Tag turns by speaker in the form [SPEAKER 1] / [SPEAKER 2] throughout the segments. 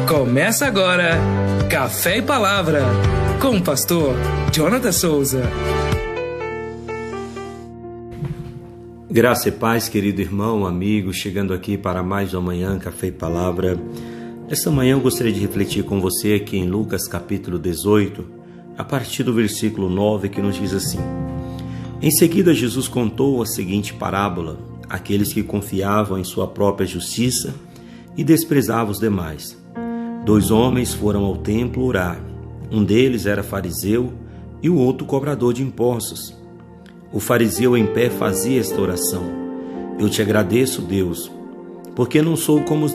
[SPEAKER 1] Começa agora Café e Palavra com o pastor Jonathan Souza.
[SPEAKER 2] Graça e paz, querido irmão, amigo, chegando aqui para mais uma manhã Café e Palavra. Esta manhã eu gostaria de refletir com você aqui em Lucas capítulo 18, a partir do versículo 9, que nos diz assim: Em seguida Jesus contou a seguinte parábola àqueles que confiavam em sua própria justiça e desprezavam os demais. 2 homens foram ao templo orar. Um deles era fariseu e o outro cobrador de impostos. O fariseu em pé fazia esta oração: Eu te agradeço, Deus, porque não sou como as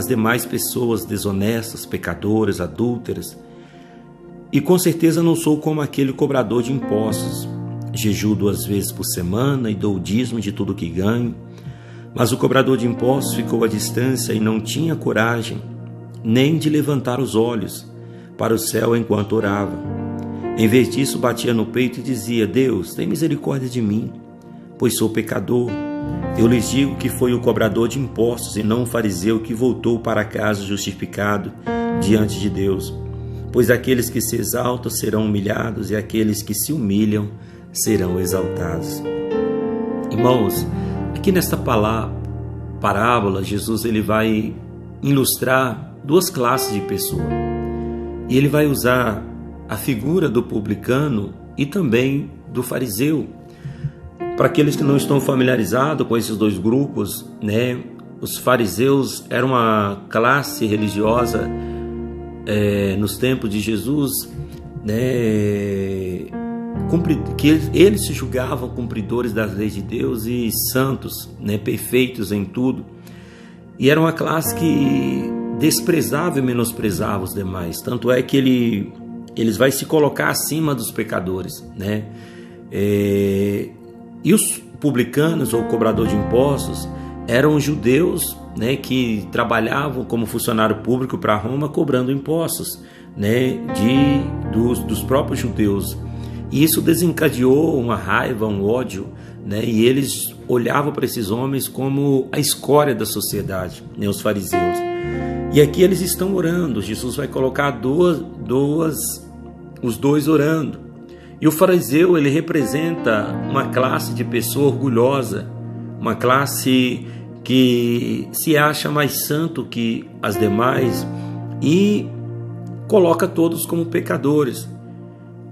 [SPEAKER 2] demais pessoas desonestas, pecadoras, adúlteras, e com certeza não sou como aquele cobrador de impostos. Jejuo 2 vezes por semana e dou o dízimo de tudo que ganho. Mas o cobrador de impostos ficou à distância e não tinha coragem nem de levantar os olhos para o céu enquanto orava. Em vez disso, batia no peito e dizia: Deus, tem misericórdia de mim, pois sou pecador. Eu lhes digo que foi o cobrador de impostos e não o fariseu que voltou para casa justificado diante de Deus. Pois aqueles que se exaltam serão humilhados e aqueles que se humilham serão exaltados. Irmãos, aqui nesta parábola, Jesus ele vai ilustrar 2 classes de pessoa. E ele vai usar a figura do publicano e também do fariseu. Para aqueles que não estão familiarizados com esses 2 grupos, os fariseus eram uma classe religiosa nos tempos de Jesus, que eles se julgavam cumpridores das leis de Deus e santos, perfeitos em tudo. E era uma classe que desprezava e menosprezava os demais. Tanto é que eles vão se colocar acima dos pecadores, E os publicanos ou cobrador de impostos eram judeus, que trabalhavam como funcionário público para Roma cobrando impostos, dos próprios judeus. E isso desencadeou uma raiva, um ódio, e eles olhavam para esses homens como a escória da sociedade, os fariseus. E aqui eles estão orando. Jesus vai colocar os dois orando. E o fariseu, ele representa uma classe de pessoa orgulhosa, uma classe que se acha mais santo que as demais e coloca todos como pecadores.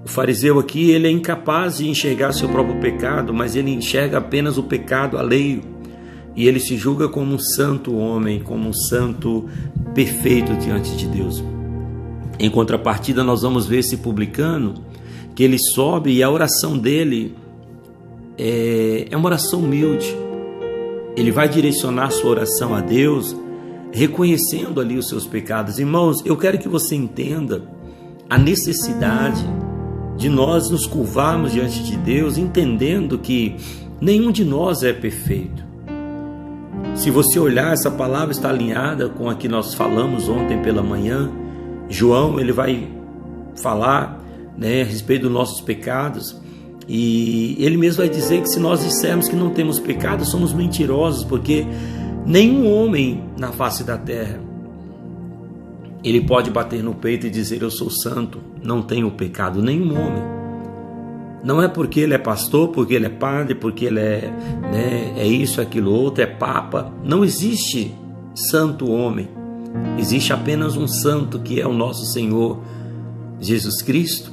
[SPEAKER 2] O fariseu aqui, ele é incapaz de enxergar seu próprio pecado, mas ele enxerga apenas o pecado alheio. E ele se julga como um santo homem, como um santo perfeito diante de Deus. Em contrapartida, nós vamos ver esse publicano, que ele sobe e a oração dele é uma oração humilde. Ele vai direcionar sua oração a Deus, reconhecendo ali os seus pecados. Irmãos, eu quero que você entenda a necessidade de nós nos curvarmos diante de Deus, entendendo que nenhum de nós é perfeito. Se você olhar, essa palavra está alinhada com a que nós falamos ontem pela manhã. João, ele vai falar a respeito dos nossos pecados, e ele mesmo vai dizer que se nós dissermos que não temos pecado, somos mentirosos, porque nenhum homem na face da terra ele pode bater no peito e dizer: eu sou santo, não tenho pecado. Nenhum homem. Não é porque ele é pastor, porque ele é padre, porque ele é isso, aquilo, outro, é papa. Não existe santo homem. Existe apenas um santo, que é o nosso Senhor Jesus Cristo,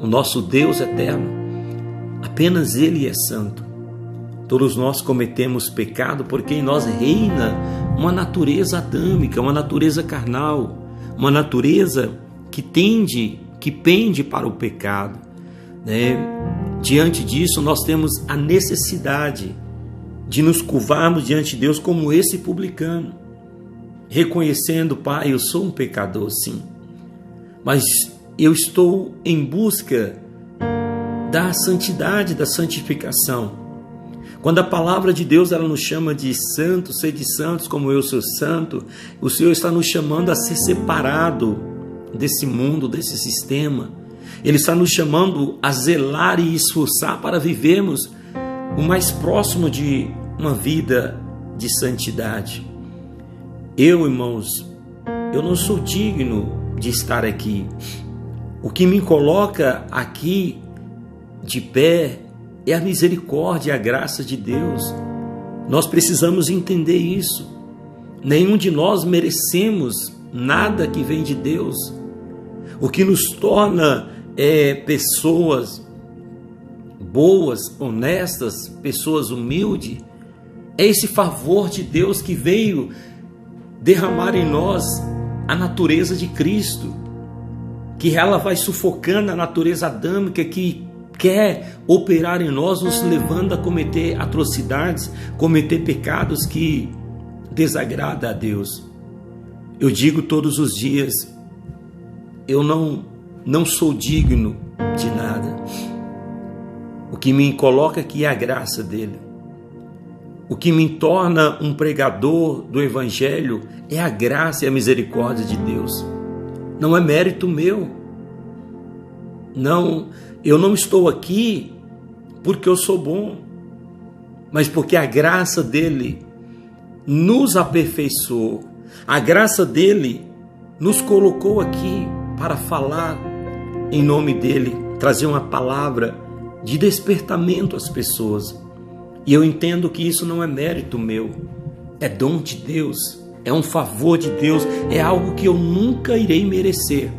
[SPEAKER 2] o nosso Deus eterno. Apenas Ele é santo. Todos nós cometemos pecado porque em nós reina uma natureza adâmica, uma natureza carnal, uma natureza que pende para o pecado. Diante disso, nós temos a necessidade de nos curvarmos diante de Deus como esse publicano, reconhecendo: Pai, eu sou um pecador, sim, mas eu estou em busca da santidade, da santificação. Quando a palavra de Deus ela nos chama de santos, sede santos como eu sou santo, o Senhor está nos chamando a ser separado desse mundo, desse sistema. Ele está nos chamando a zelar e esforçar para vivermos o mais próximo de uma vida de santidade. Irmãos, eu não sou digno de estar aqui. O que me coloca aqui de pé é a misericórdia e a graça de Deus. Nós precisamos entender isso. Nenhum de nós merecemos nada que vem de Deus. O que nos torna pessoas boas, honestas, pessoas humildes, é esse favor de Deus que veio derramar em nós a natureza de Cristo, que ela vai sufocando a natureza adâmica que quer operar em nós, nos levando a cometer atrocidades, cometer pecados que desagradam a Deus. Eu digo todos os dias, eu não sou digno de nada. O que me coloca aqui é a graça dele. O que me torna um pregador do Evangelho é a graça e a misericórdia de Deus. Não é mérito meu. Não, eu não estou aqui porque eu sou bom, mas porque a graça dele nos aperfeiçoou. A graça dele nos colocou aqui para falar em nome dele, trazer uma palavra de despertamento às pessoas. E eu entendo que isso não é mérito meu, é dom de Deus, é um favor de Deus, é algo que eu nunca irei merecer.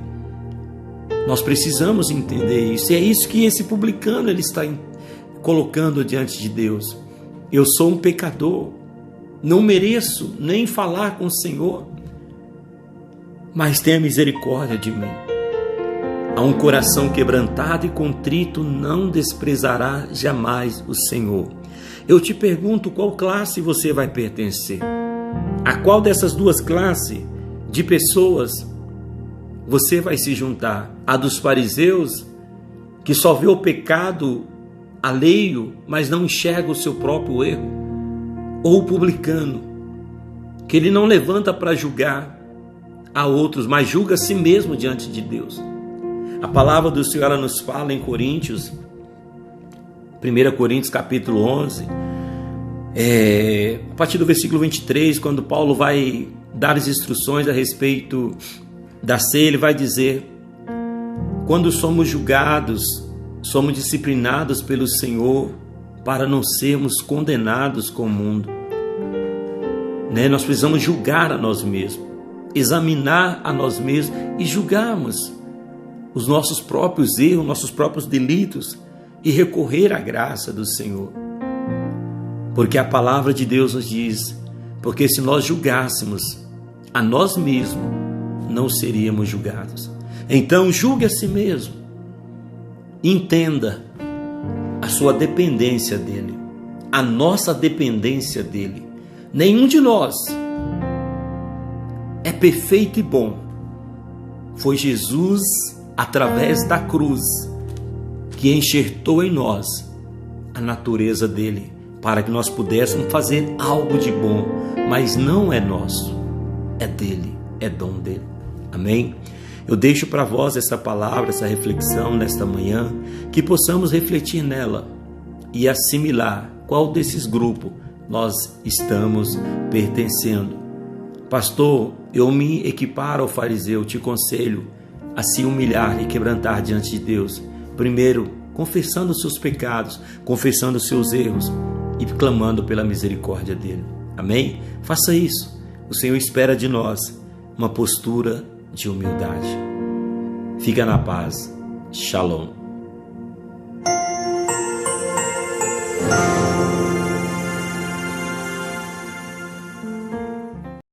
[SPEAKER 2] Nós precisamos entender isso, e é isso que esse publicano ele está colocando diante de Deus. Eu sou um pecador, não mereço nem falar com o Senhor, mas tenha misericórdia de mim. A um coração quebrantado e contrito não desprezará jamais o Senhor. Eu te pergunto, qual classe você vai pertencer? A qual dessas duas classes de pessoas você vai se juntar? A dos fariseus, que só vê o pecado alheio, mas não enxerga o seu próprio erro? Ou o publicano, que ele não levanta para julgar a outros, mas julga a si mesmo diante de Deus? A palavra do Senhor ela nos fala em Coríntios, 1 Coríntios capítulo 11, a partir do versículo 23, quando Paulo vai dar as instruções a respeito da ceia, ele vai dizer: quando somos julgados, somos disciplinados pelo Senhor para não sermos condenados com o mundo. Nós precisamos julgar a nós mesmos, examinar a nós mesmos e julgarmos os nossos próprios erros, nossos próprios delitos e recorrer à graça do Senhor. Porque a palavra de Deus nos diz, porque se nós julgássemos a nós mesmos, não seríamos julgados. Então julgue a si mesmo, entenda a sua dependência dele, a nossa dependência dele. Nenhum de nós é perfeito e bom. Foi Jesus, através da cruz, que enxertou em nós a natureza dele, para que nós pudéssemos fazer algo de bom, mas não é nosso, é dele, é dom dele. Amém? Eu deixo para vós essa palavra, essa reflexão nesta manhã, que possamos refletir nela e assimilar qual desses grupos nós estamos pertencendo. Pastor, eu me equiparo ao fariseu, te aconselho a se humilhar e quebrantar diante de Deus. Primeiro, confessando os seus pecados, confessando os seus erros e clamando pela misericórdia dele. Amém? Faça isso. O Senhor espera de nós uma postura de humildade. Fica na paz. Shalom.